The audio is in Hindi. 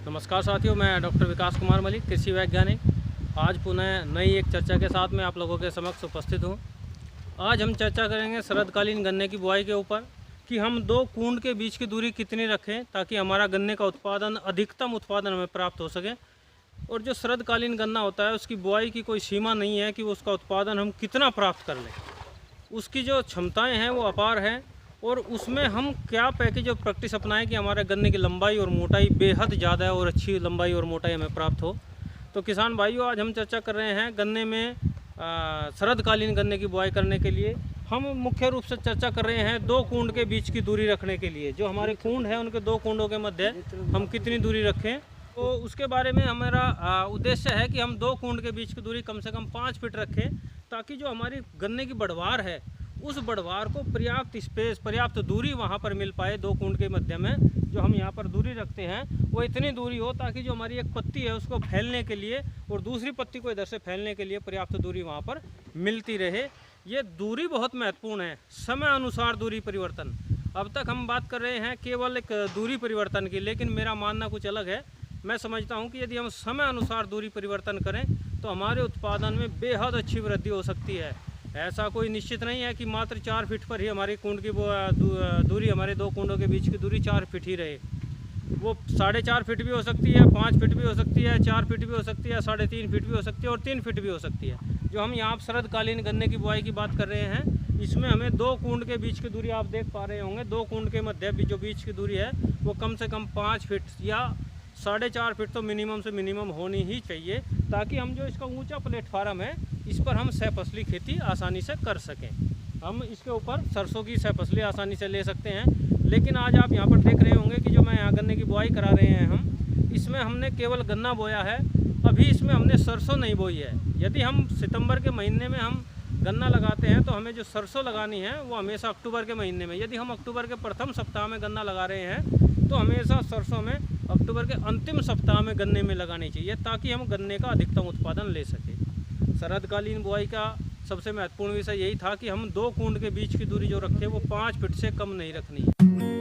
नमस्कार साथियों, मैं डॉक्टर विकास कुमार मलिक, कृषि वैज्ञानिक। आज पुनः नई एक चर्चा के साथ मैं आप लोगों के समक्ष उपस्थित हूँ। आज हम चर्चा करेंगे शरदकालीन गन्ने की बुआई के ऊपर कि हम दो कूंड के बीच की दूरी कितनी रखें ताकि हमारा गन्ने का उत्पादन, अधिकतम उत्पादन हमें प्राप्त हो सके। और जो शरदकालीन गन्ना होता है उसकी बुआई की कोई सीमा नहीं है कि उसका उत्पादन हम कितना प्राप्त कर लें। उसकी जो क्षमताएँ हैं वो अपार हैं और उसमें हम क्या पैकेज ऑफ प्रैक्टिस अपनाएं कि हमारे गन्ने की लंबाई और मोटाई बेहद ज़्यादा है और अच्छी लंबाई और मोटाई हमें प्राप्त हो। तो किसान भाइयों, आज हम चर्चा कर रहे हैं गन्ने में शरदकालीन गन्ने की बुआई करने के लिए हम मुख्य रूप से चर्चा कर रहे हैं दो कूंड के बीच की दूरी रखने के लिए। जो हमारे कूंड हैं उनके दो कूंडों के मध्य हम कितनी दूरी रखें, तो उसके बारे में हमारा उद्देश्य है कि हम दो कूंड के बीच की दूरी कम से कम 5 फीट रखें ताकि जो हमारी गन्ने की बढ़वार है उस बढ़वार को पर्याप्त स्पेस, पर्याप्त दूरी वहाँ पर मिल पाए। दो कूंड के मध्य में जो हम यहाँ पर दूरी रखते हैं वो इतनी दूरी हो ताकि जो हमारी एक पत्ती है उसको फैलने के लिए और दूसरी पत्ती को इधर से फैलने के लिए पर्याप्त दूरी वहाँ पर मिलती रहे। ये दूरी बहुत महत्वपूर्ण है। समय अनुसार दूरी परिवर्तन, अब तक हम बात कर रहे हैं केवल एक दूरी परिवर्तन की, लेकिन मेरा मानना कुछ अलग है। मैं समझता हूँ कि यदि हम समय अनुसार दूरी परिवर्तन करें तो हमारे उत्पादन में बेहद अच्छी वृद्धि हो सकती है। ऐसा कोई निश्चित नहीं है कि मात्र 4 फीट पर ही हमारी कूंड की दूरी, हमारे दो कूंडों के बीच की दूरी 4 फीट ही रहे। वो 4.5 फीट भी हो सकती है, 5 फीट भी हो सकती है, 4 फीट भी हो सकती है, 3.5 फीट भी हो सकती है और 3 फीट भी हो सकती है। जो हम यहाँ शरदकालीन गन्ने की बुआई की बात कर रहे हैं, इसमें हमें दो कूंड के बीच की दूरी आप देख पा रहे होंगे। दो कूंड के मध्य जो बीच की दूरी है वो कम से कम 5 फीट या 4.5 फीट तो मिनिमम से मिनिमम होनी ही चाहिए ताकि हम जो इसका ऊंचा प्लेटफार्म है इस पर हम सहफसली खेती आसानी से कर सकें। हम इसके ऊपर सरसों की सहफसली आसानी से ले सकते हैं। लेकिन आज आप यहाँ पर देख रहे होंगे कि जो मैं यहाँ गन्ने की बुआई करा रहे हैं हम, इसमें हमने केवल गन्ना बोया है, अभी इसमें हमने सरसों नहीं बोई है। यदि हम सितंबर के महीने में हम गन्ना लगाते हैं तो हमें जो सरसों लगानी है वो हमेशा अक्टूबर के महीने में। यदि हम अक्टूबर के प्रथम सप्ताह में गन्ना लगा रहे हैं तो हमेशा सरसों में अक्टूबर के अंतिम सप्ताह में गन्ने में लगानी चाहिए ताकि हम गन्ने का अधिकतम उत्पादन ले सकें। शरदकालीन बुआई का सबसे महत्वपूर्ण विषय यही था कि हम दो कूंड के बीच की दूरी जो रखें वो 5 फीट से कम नहीं रखनी है।